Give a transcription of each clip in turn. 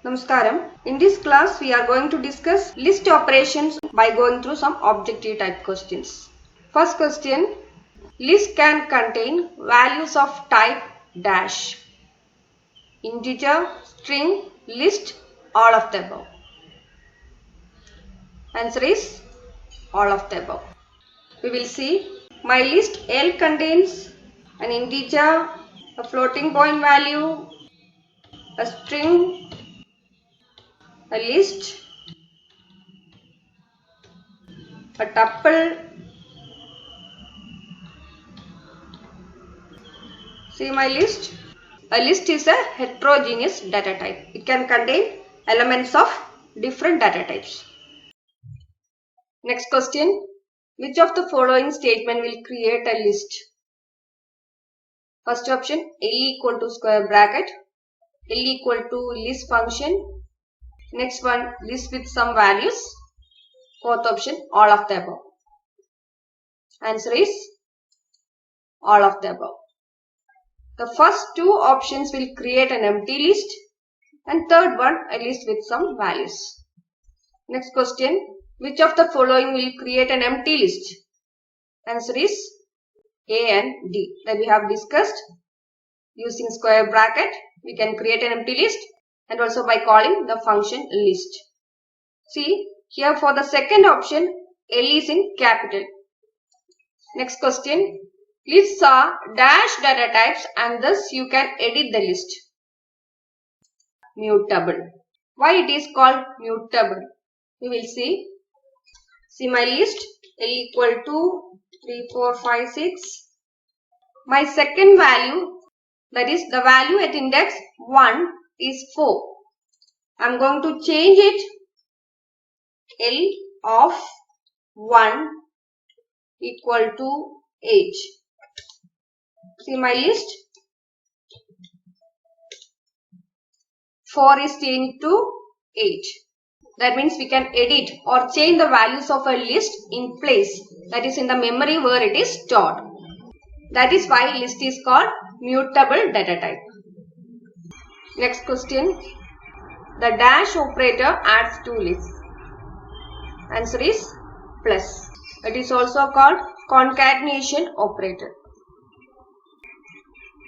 Namaskaram. In this class, we are going to discuss list operations by going through some objective type questions. First question, list can contain values of type dash, integer, string, list, all of the above. Answer is all of the above. We will see my list L contains an integer, a floating point value, a string, a list, a tuple. See my list. A list is a heterogeneous data type. It can contain elements of different data types. Next question. Which of the following statement will create a list? First option, L equal to square bracket, L equal to list function. Next one, list with some values. Fourth option, all of the above. Answer is all of the above. The first two options will create an empty list and third one a list with some values. Next question, which of the following will create an empty list? Answer is A and D that we have discussed. Using square bracket, we can create an empty list and also by calling the function list. See, here for the second option, L is in capital. Next question, lists are dash data types and thus you can edit the list. Mutable. Why it is called mutable? We will see. See my list, L equal to 3, 4, 5, 6. My second value, that is the value at index 1 is 4. I am going to change it L of 1 equal to 8. See my list. 4 is changed to 8. That means we can edit or change the values of a list in place. That is in the memory where it is stored. That is why list is called mutable data type. Next question. The dash operator adds two lists. Answer is plus. It is also called concatenation operator.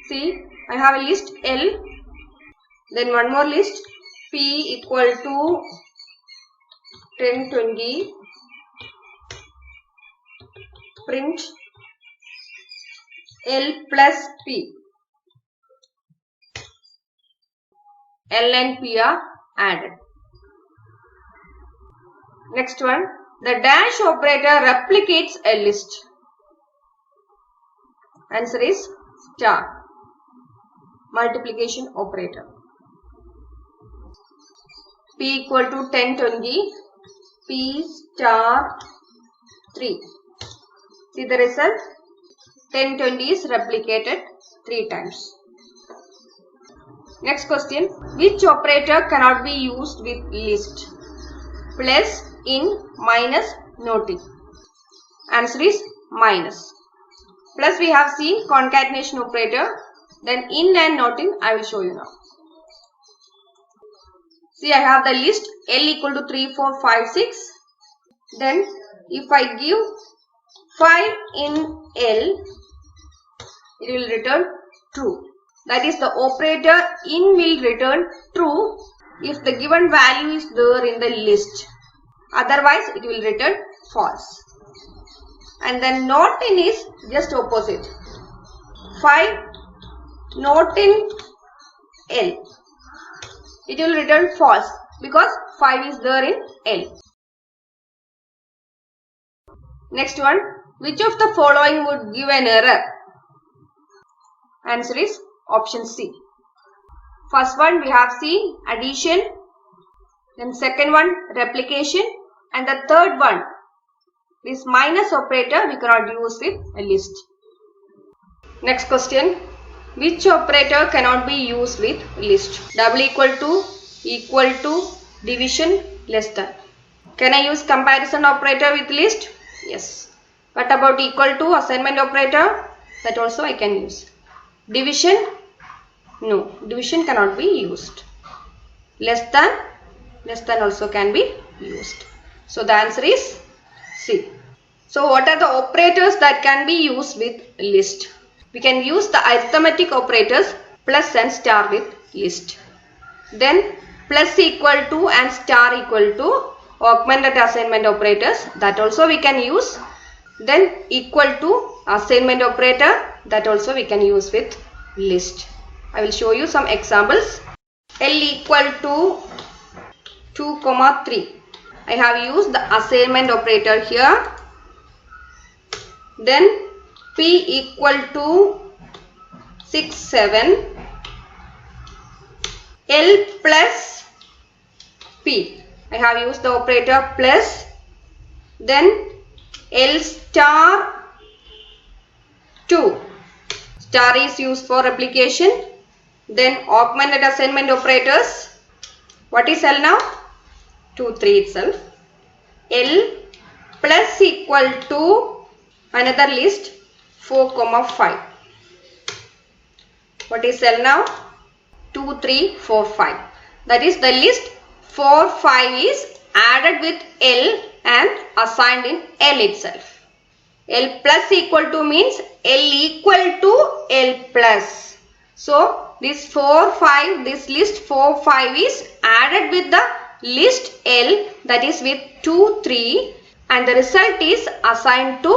See, I have a list L. Then one more list P equal to 10, 20. Print L plus P. L and P are added. Next one, the dash operator replicates a list. Answer is star. Multiplication operator. P equal to 10, 20. P star 3. See the result? 10, 20 is replicated 3 times. Next question. Which operator cannot be used with list? Plus, in, minus, noting. Answer is minus. Plus we have seen concatenation operator. Then in and noting I will show you now. See, I have the list L equal to 3, 4, 5, 6. Then if I give 5 in L, it will return true. That is, the operator in will return true if the given value is there in the list. Otherwise, it will return false. And then not in is just opposite. 5 not in L. It will return false because 5 is there in L. Next one, which of the following would give an error? Answer is option C. First one we have C, addition. Then second one, replication. And the third one, this minus operator we cannot use with a list. Next question, which operator cannot be used with list? Double equal to, division, less than. Can I use comparison operator with list? Yes. What about equal to, assignment operator? That also I can use. Division? No, division cannot be used. Less than also can be used. So the answer is C. So what are the operators that can be used with list? We can use the arithmetic operators plus and star with list. Then plus equal to and star equal to augmented assignment operators, that also we can use. Then equal to assignment operator, that also we can use with list. I will show you some examples. L equal to 2, 3. I have used the assignment operator here. Then P equal to 6, 7. L plus P. I have used the operator plus. Then L star 2. Star is used for replication. Then augmented assignment operators. What is L now? 2, 3 itself. L plus equal to another list 4, 5. What is L now? 2, 3, 4, 5. That is the list 4, 5 is added with L and assigned in L itself. L plus equal to means L equal to L plus. So this 4, 5, this list 4, 5 is added with the list L, that is with 2, 3, and the result is assigned to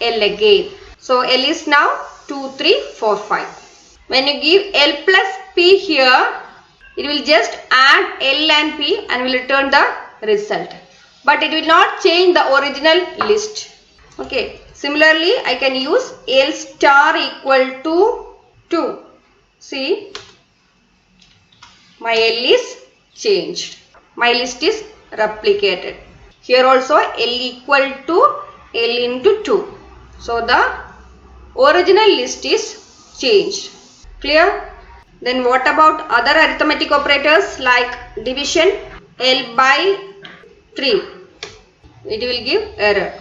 L again. So L is now 2, 3, 4, 5. When you give L plus P here, it will just add L and P and will return the result. But it will not change the original list. Okay. Similarly, I can use L star equal to 2. See, my L is changed. My list is replicated. Here also L equal to L into 2. So the original list is changed. Clear? Then what about other arithmetic operators like division? L by 3. It will give error.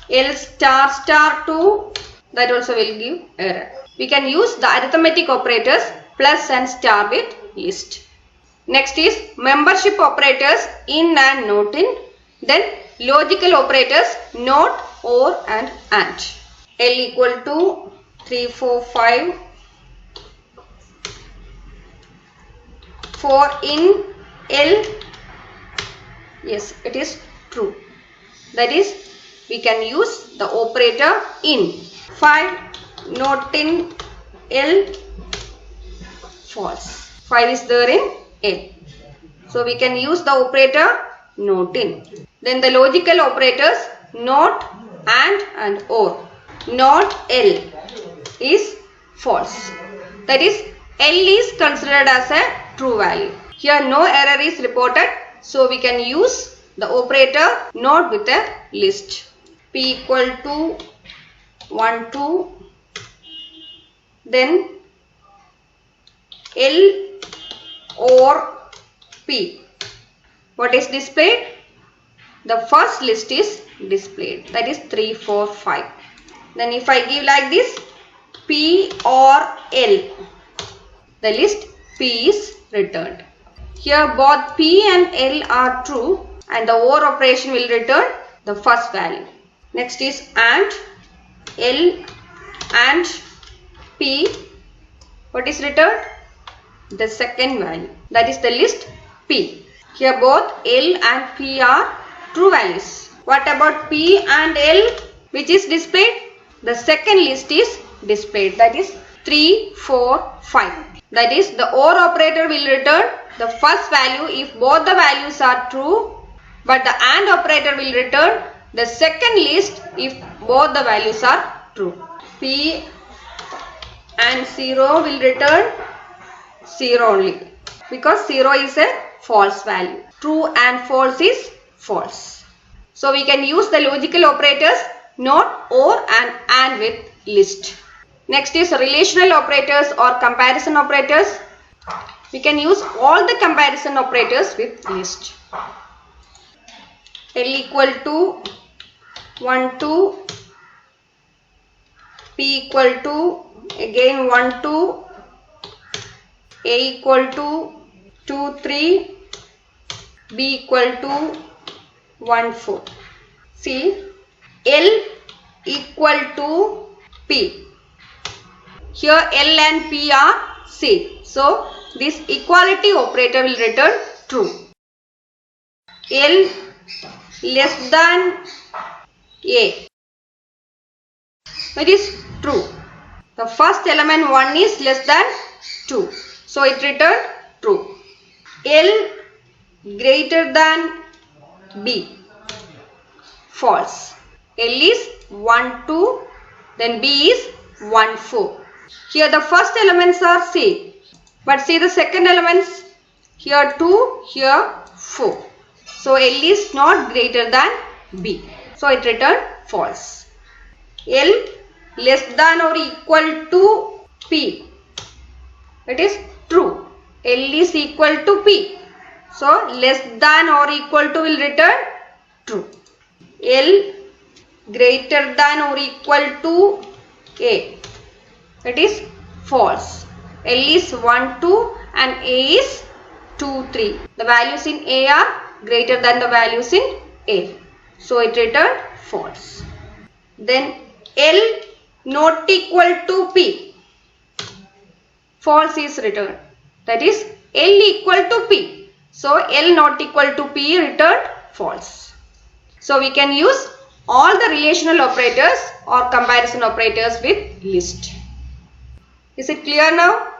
L star star 2, that also will give error. We can use the arithmetic operators plus and star with list. Next is membership operators in and not in. Then logical operators not, or and. L equal to 3, 4, 5. For in L, yes, it is true. That is, we can use the operator in. 5 not in L, false. 5 is there in L. So we can use the operator not in. Then the logical operators not, and or. Not L is false. That is, L is considered as a true value. Here no error is reported. So we can use the operator not with a list. P equal to 1, 2. Then L or P. What is displayed? The first list is displayed. That is 3, 4, 5. Then if I give like this, P or L, the list P is returned. Here both P and L are true and the OR operation will return the first value. Next is AND. L and P. What is returned? The second value. That is the list P. Here both L and P are true values. What about P and L, which is displayed? The second list is displayed. That is 3, 4, 5. That is, the OR operator will return the first value if both the values are true, but the AND operator will return the second list if both the values are true. P and 0 will return 0 only, because 0 is a false value. True and false is false. So we can use the logical operators not, or, and with list. Next is relational operators or comparison operators. We can use all the comparison operators with list. L equal to 1, 2. P equal to again 1, 2. A equal to 2, 3. B equal to 1/4. See, L equal to P. Here L and P are same. So this equality operator will return true. L less than A. It is true. The first element 1 is less than 2. So it returned true. L greater than B. False. L is 1, 2. Then B is 1, 4. Here the first elements are same. But see the second elements. Here 2, here 4. So L is not greater than B. So it returned false. L less than or equal to P. It is true. L is equal to P. So less than or equal to will return true. L greater than or equal to A. It is false. L is 1, 2 and A is 2, 3. The values in A are greater than the values in L. So it returned false. Then L not equal to P. False is returned. That is L equal to P. So L not equal to P returned false. So we can use all the relational operators or comparison operators with list. Is it clear now?